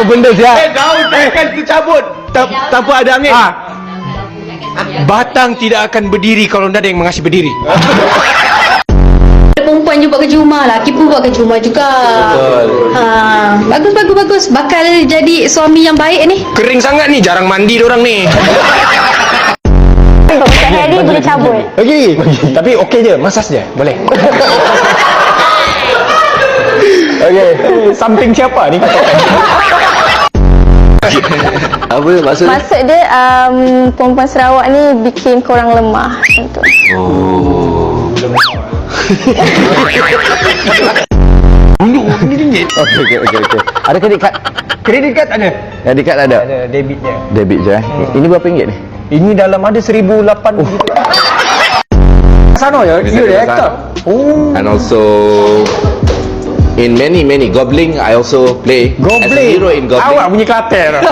Apa benda dia? Daun takkan tercabut tanpa ada angin. Batang tidak akan berdiri kalau tidak ada yang mengasih berdiri. Perempuan je buat kerja rumah, lelaki pun buat kerja rumah juga. Bagus. Bakal jadi suami yang baik ni. Kering sangat ni, jarang mandi diorang ni. Hari boleh cabut. Okey. Tapi okey je, masas je. Boleh. Okey. Samping siapa ni? Apa maksudnya? Maksud dia perempuan Sarawak ni bikin korang lemah macam tu. Okey. Ada kredit kad? Kredit kad ada? Kredit kad ada. Ada debitnya. Debit je. Ini berapa ringgit ni? Ini dalam ada 1,800 gitu. Sana ya, you the actor. Oh. And also in many Goblin I also play as a hero in Goblin. Awak bunyi Kelantan.